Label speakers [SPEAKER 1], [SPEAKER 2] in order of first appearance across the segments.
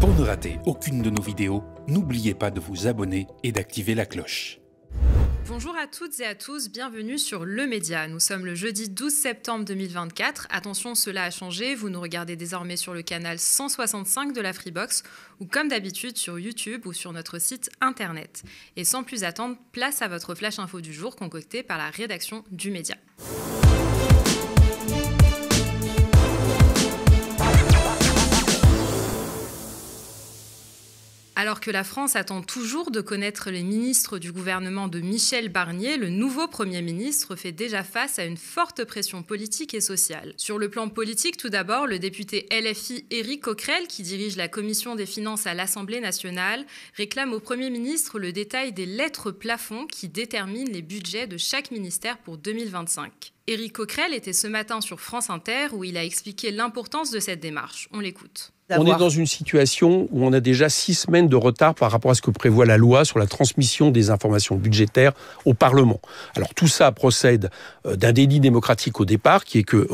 [SPEAKER 1] Pour ne rater aucune de nos vidéos, n'oubliez pas de vous abonner et d'activer la cloche.
[SPEAKER 2] Bonjour à toutes et à tous, bienvenue sur Le Média. Nous sommes le jeudi 12 septembre 2024. Attention, cela a changé, vous nous regardez désormais sur le canal 165 de la Freebox ou comme d'habitude sur YouTube ou sur notre site internet. Et sans plus attendre, place à votre flash info du jour concocté par la rédaction du Média. Alors que la France attend toujours de connaître les ministres du gouvernement de Michel Barnier, le nouveau Premier ministre fait déjà face à une forte pression politique et sociale. Sur le plan politique, tout d'abord, le député LFI Éric Coquerel, qui dirige la commission des finances à l'Assemblée nationale, réclame au Premier ministre le détail des lettres plafonds qui déterminent les budgets de chaque ministère pour 2025. Éric Coquerel était ce matin sur France Inter où il a expliqué l'importance de cette démarche. On l'écoute.
[SPEAKER 3] On est dans une situation où on a déjà 6 semaines de retard par rapport à ce que prévoit la loi sur la transmission des informations budgétaires au Parlement. Alors tout ça procède d'un déni démocratique au départ, qui est que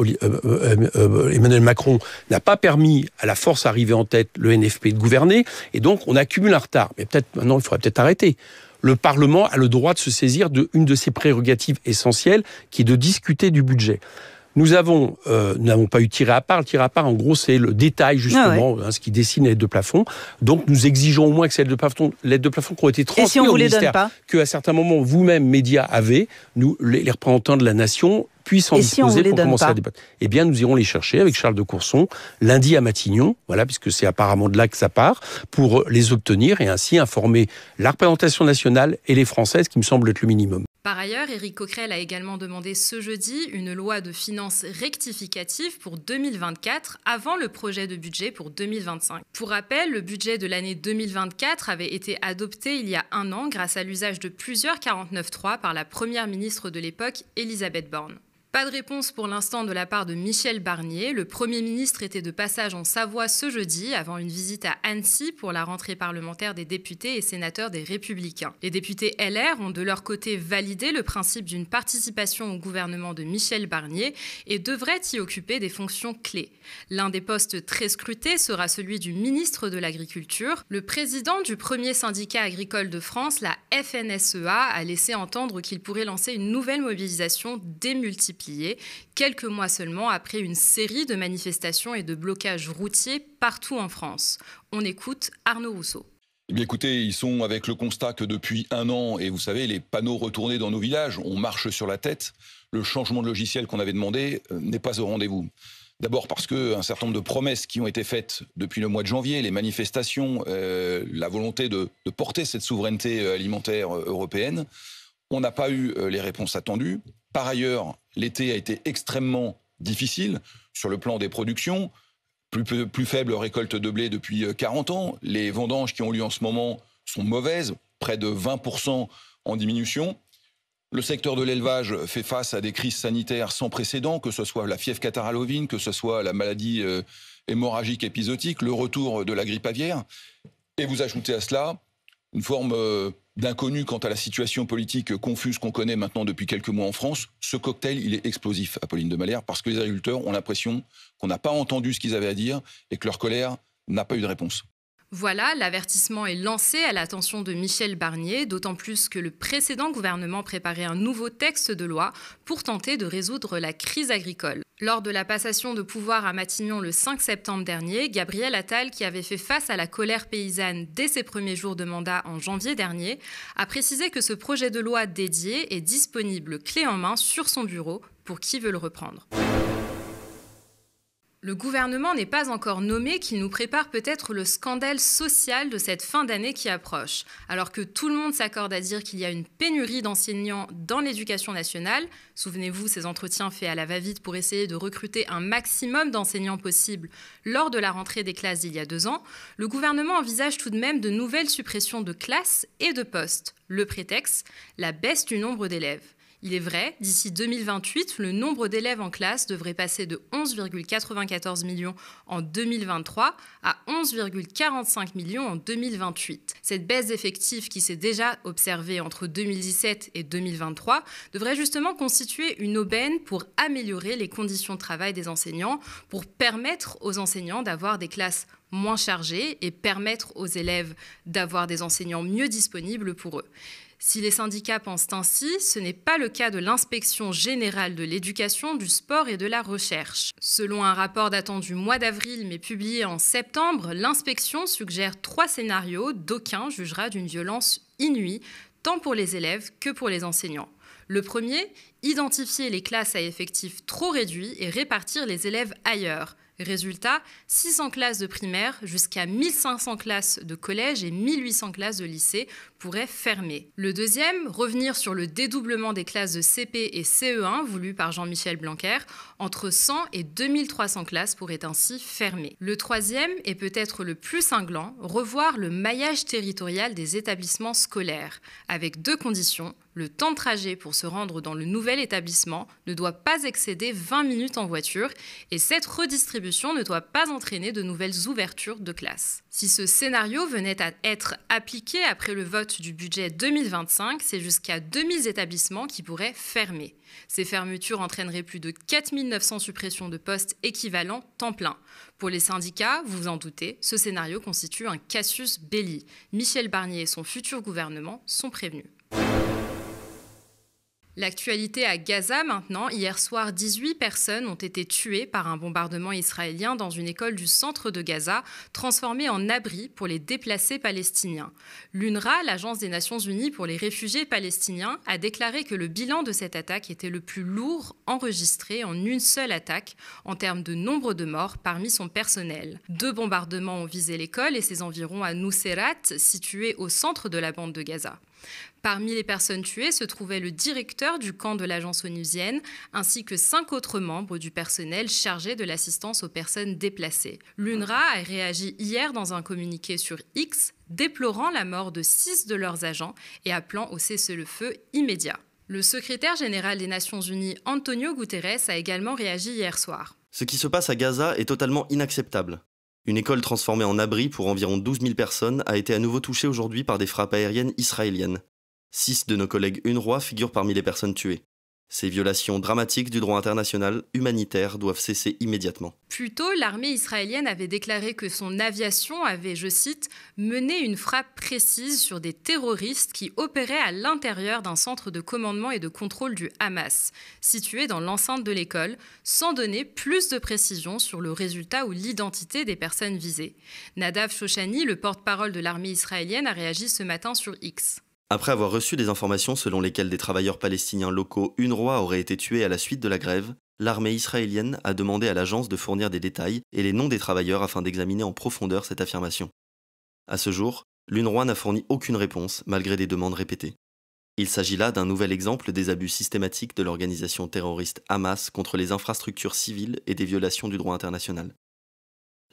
[SPEAKER 3] Emmanuel Macron n'a pas permis à la force arrivée en tête, le NFP, de gouverner, et donc on accumule un retard. Mais peut-être maintenant, il faudrait peut-être arrêter. Le Parlement a le droit de se saisir d'une de ses prérogatives essentielles, qui est de discuter du budget. Nous n'avons pas eu tiré à part. Le tiré à part, en gros, c'est le détail, justement, ce qui dessine les lettres de plafond. Donc, nous exigeons au moins que ces lettres de plafond qui ont été transmises au ministère, qu'à certains moments, vous-même, médias, avez, nous, les représentants de la nation, puissent en disposer pour commencer à débattre. Eh bien, nous irons les chercher avec Charles de Courson, lundi à Matignon, voilà, puisque c'est apparemment de là que ça part, pour les obtenir et ainsi informer la représentation nationale et les Français, ce qui me semble être le minimum.
[SPEAKER 2] Par ailleurs, Éric Coquerel a également demandé ce jeudi une loi de finances rectificative pour 2024 avant le projet de budget pour 2025. Pour rappel, le budget de l'année 2024 avait été adopté il y a un an grâce à l'usage de plusieurs 49.3 par la première ministre de l'époque, Elisabeth Borne. Pas de réponse pour l'instant de la part de Michel Barnier. Le Premier ministre était de passage en Savoie ce jeudi avant une visite à Annecy pour la rentrée parlementaire des députés et sénateurs des Républicains. Les députés LR ont de leur côté validé le principe d'une participation au gouvernement de Michel Barnier et devraient y occuper des fonctions clés. L'un des postes très scrutés sera celui du ministre de l'Agriculture. Le président du premier syndicat agricole de France, la FNSEA, a laissé entendre qu'il pourrait lancer une nouvelle mobilisation démultipliée, quelques mois seulement après une série de manifestations et de blocages routiers partout en France. On écoute Arnaud Rousseau.
[SPEAKER 4] Eh bien écoutez, ils sont avec le constat que depuis un an, et vous savez, les panneaux retournés dans nos villages, on marche sur la tête. Le changement de logiciel qu'on avait demandé n'est pas au rendez-vous. D'abord parce qu'un certain nombre de promesses qui ont été faites depuis le mois de janvier, les manifestations, la volonté de porter cette souveraineté alimentaire européenne, on n'a pas eu les réponses attendues. Par ailleurs, l'été a été extrêmement difficile sur le plan des productions. Plus faible récolte de blé depuis 40 ans. Les vendanges qui ont lieu en ce moment sont mauvaises, près de 20% en diminution. Le secteur de l'élevage fait face à des crises sanitaires sans précédent, que ce soit la fièvre catarrhale ovine, que ce soit la maladie hémorragique épisodique, le retour de la grippe aviaire. Et vous ajoutez à cela une forme d'inconnu quant à la situation politique confuse qu'on connaît maintenant depuis quelques mois en France. Ce cocktail, il est explosif, Apolline de Malherbe, parce que les agriculteurs ont l'impression qu'on n'a pas entendu ce qu'ils avaient à dire et que leur colère n'a pas eu de réponse.
[SPEAKER 2] Voilà, l'avertissement est lancé à l'attention de Michel Barnier, d'autant plus que le précédent gouvernement préparait un nouveau texte de loi pour tenter de résoudre la crise agricole. Lors de la passation de pouvoir à Matignon le 5 septembre dernier, Gabriel Attal, qui avait fait face à la colère paysanne dès ses premiers jours de mandat en janvier dernier, a précisé que ce projet de loi dédié est disponible clé en main sur son bureau pour qui veut le reprendre. Le gouvernement n'est pas encore nommé, qu'il nous prépare peut-être le scandale social de cette fin d'année qui approche. Alors que tout le monde s'accorde à dire qu'il y a une pénurie d'enseignants dans l'éducation nationale, souvenez-vous ces entretiens faits à la va-vite pour essayer de recruter un maximum d'enseignants possible lors de la rentrée des classes d'il y a 2 ans, le gouvernement envisage tout de même de nouvelles suppressions de classes et de postes. Le prétexte, la baisse du nombre d'élèves. Il est vrai, d'ici 2028, le nombre d'élèves en classe devrait passer de 11,94 millions en 2023 à 11,45 millions en 2028. Cette baisse d'effectifs qui s'est déjà observée entre 2017 et 2023 devrait justement constituer une aubaine pour améliorer les conditions de travail des enseignants, pour permettre aux enseignants d'avoir des classes moins chargées et permettre aux élèves d'avoir des enseignants mieux disponibles pour eux. Si les syndicats pensent ainsi, ce n'est pas le cas de l'Inspection générale de l'éducation, du sport et de la recherche. Selon un rapport datant du mois d'avril mais publié en septembre, l'inspection suggère 3 scénarios, d'aucuns jugera d'une violence inouïe, tant pour les élèves que pour les enseignants. Le premier, identifier les classes à effectifs trop réduits et répartir les élèves ailleurs. Résultat, 600 classes de primaire jusqu'à 1500 classes de collège et 1800 classes de lycée pourraient fermer. Le deuxième, revenir sur le dédoublement des classes de CP et CE1 voulu par Jean-Michel Blanquer. Entre 100 et 2300 classes pourraient ainsi fermer. Le troisième, et peut-être le plus cinglant, revoir le maillage territorial des établissements scolaires, avec 2 conditions. Le temps de trajet pour se rendre dans le nouvel établissement ne doit pas excéder 20 minutes en voiture et cette redistribution ne doit pas entraîner de nouvelles ouvertures de classes. Si ce scénario venait à être appliqué après le vote du budget 2025, c'est jusqu'à 2000 établissements qui pourraient fermer. Ces fermetures entraîneraient plus de 4900 suppressions de postes équivalents temps plein. Pour les syndicats, vous vous en doutez, ce scénario constitue un casus belli. Michel Barnier et son futur gouvernement sont prévenus. L'actualité à Gaza maintenant. Hier soir, 18 personnes ont été tuées par un bombardement israélien dans une école du centre de Gaza, transformée en abri pour les déplacés palestiniens. L'UNRWA, l'Agence des Nations Unies pour les réfugiés palestiniens, a déclaré que le bilan de cette attaque était le plus lourd enregistré en une seule attaque en termes de nombre de morts parmi son personnel. 2 bombardements ont visé l'école et ses environs à Nuseirat, située au centre de la bande de Gaza. Parmi les personnes tuées se trouvait le directeur du camp de l'agence onusienne, ainsi que 5 autres membres du personnel chargé de l'assistance aux personnes déplacées. L'UNRWA a réagi hier dans un communiqué sur X, déplorant la mort de 6 de leurs agents et appelant au cessez-le-feu immédiat. Le secrétaire général des Nations Unies, Antonio Guterres, a également réagi hier soir.
[SPEAKER 5] Ce qui se passe à Gaza est totalement inacceptable. Une école transformée en abri pour environ 12 000 personnes a été à nouveau touchée aujourd'hui par des frappes aériennes israéliennes. 6 de nos collègues UNRWA figurent parmi les personnes tuées. Ces violations dramatiques du droit international humanitaire doivent cesser immédiatement.
[SPEAKER 2] Plus tôt, l'armée israélienne avait déclaré que son aviation avait, je cite, mené une frappe précise sur des terroristes qui opéraient à l'intérieur d'un centre de commandement et de contrôle du Hamas, situé dans l'enceinte de l'école, sans donner plus de précisions sur le résultat ou l'identité des personnes visées. Nadav Shoshani, le porte-parole de l'armée israélienne, a réagi ce matin sur X.
[SPEAKER 5] Après avoir reçu des informations selon lesquelles des travailleurs palestiniens locaux UNRWA auraient été tués à la suite de la grève, l'armée israélienne a demandé à l'agence de fournir des détails et les noms des travailleurs afin d'examiner en profondeur cette affirmation. À ce jour, l'UNRWA n'a fourni aucune réponse malgré des demandes répétées. Il s'agit là d'un nouvel exemple des abus systématiques de l'organisation terroriste Hamas contre les infrastructures civiles et des violations du droit international.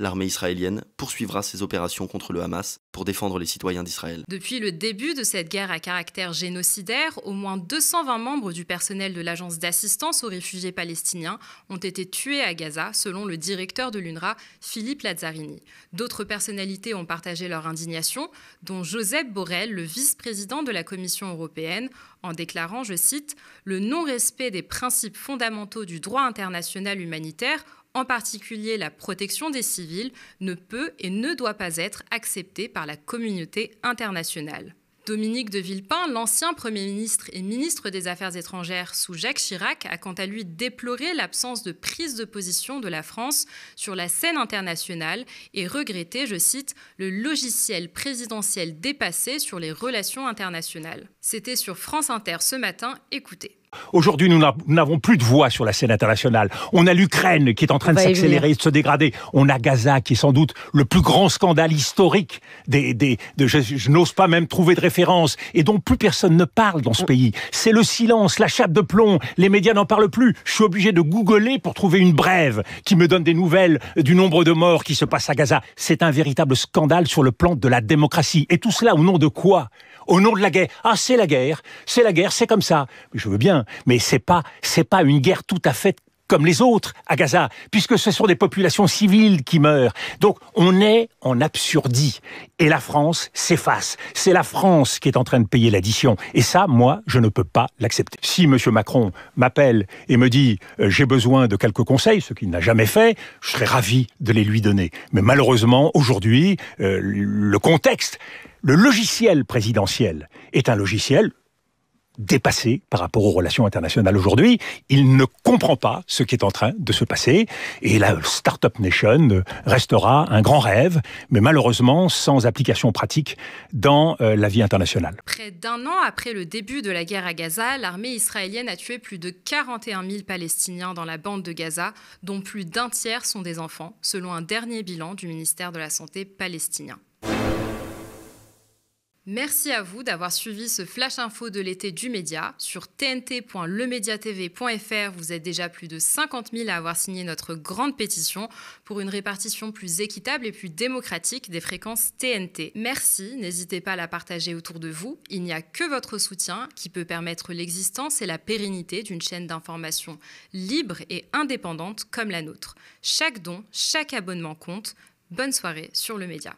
[SPEAKER 5] L'armée israélienne poursuivra ses opérations contre le Hamas pour défendre les citoyens d'Israël.
[SPEAKER 2] Depuis le début de cette guerre à caractère génocidaire, au moins 220 membres du personnel de l'agence d'assistance aux réfugiés palestiniens ont été tués à Gaza, selon le directeur de l'UNRWA, Philippe Lazzarini. D'autres personnalités ont partagé leur indignation, dont Joseph Borrell, le vice-président de la Commission européenne, en déclarant, je cite, « le non-respect des principes fondamentaux du droit international humanitaire » en particulier la protection des civils, ne peut et ne doit pas être acceptée par la communauté internationale. Dominique de Villepin, l'ancien Premier ministre et ministre des Affaires étrangères sous Jacques Chirac, a quant à lui déploré l'absence de prise de position de la France sur la scène internationale et regretté, je cite, « le logiciel présidentiel dépassé sur les relations internationales ». C'était sur France Inter ce matin, écoutez.
[SPEAKER 6] Aujourd'hui, nous n'avons plus de voix sur la scène internationale. On a l'Ukraine qui est en train de s'accélérer et de se dégrader. On a Gaza qui est sans doute le plus grand scandale historique je n'ose pas même trouver de référence et dont plus personne ne parle dans ce pays. C'est le silence, la chape de plomb. Les médias n'en parlent plus. Je suis obligé de googler pour trouver une brève qui me donne des nouvelles du nombre de morts qui se passent à Gaza. C'est un véritable scandale sur le plan de la démocratie. Et tout cela au nom de quoi ? Au nom de la guerre. Ah, c'est la guerre, c'est comme ça. Je veux bien, mais c'est pas une guerre tout à fait comme les autres à Gaza, puisque ce sont des populations civiles qui meurent. Donc on est en absurdie. Et la France s'efface. C'est la France qui est en train de payer l'addition. Et ça, moi, je ne peux pas l'accepter. Si M. Macron m'appelle et me dit « j'ai besoin de quelques conseils », ce qu'il n'a jamais fait, je serais ravi de les lui donner. Mais malheureusement, aujourd'hui, le contexte, le logiciel présidentiel est un logiciel dépassé par rapport aux relations internationales aujourd'hui. Il ne comprend pas ce qui est en train de se passer et la Startup Nation restera un grand rêve, mais malheureusement sans application pratique dans la vie internationale.
[SPEAKER 2] Près d'un an après le début de la guerre à Gaza, l'armée israélienne a tué plus de 41 000 Palestiniens dans la bande de Gaza, dont plus d'un tiers sont des enfants, selon un dernier bilan du ministère de la Santé palestinien. Merci à vous d'avoir suivi ce Flash Info de l'été du média. Sur tnt.lemediatv.fr, vous êtes déjà plus de 50 000 à avoir signé notre grande pétition pour une répartition plus équitable et plus démocratique des fréquences TNT. Merci, n'hésitez pas à la partager autour de vous. Il n'y a que votre soutien qui peut permettre l'existence et la pérennité d'une chaîne d'information libre et indépendante comme la nôtre. Chaque don, chaque abonnement compte. Bonne soirée sur le média.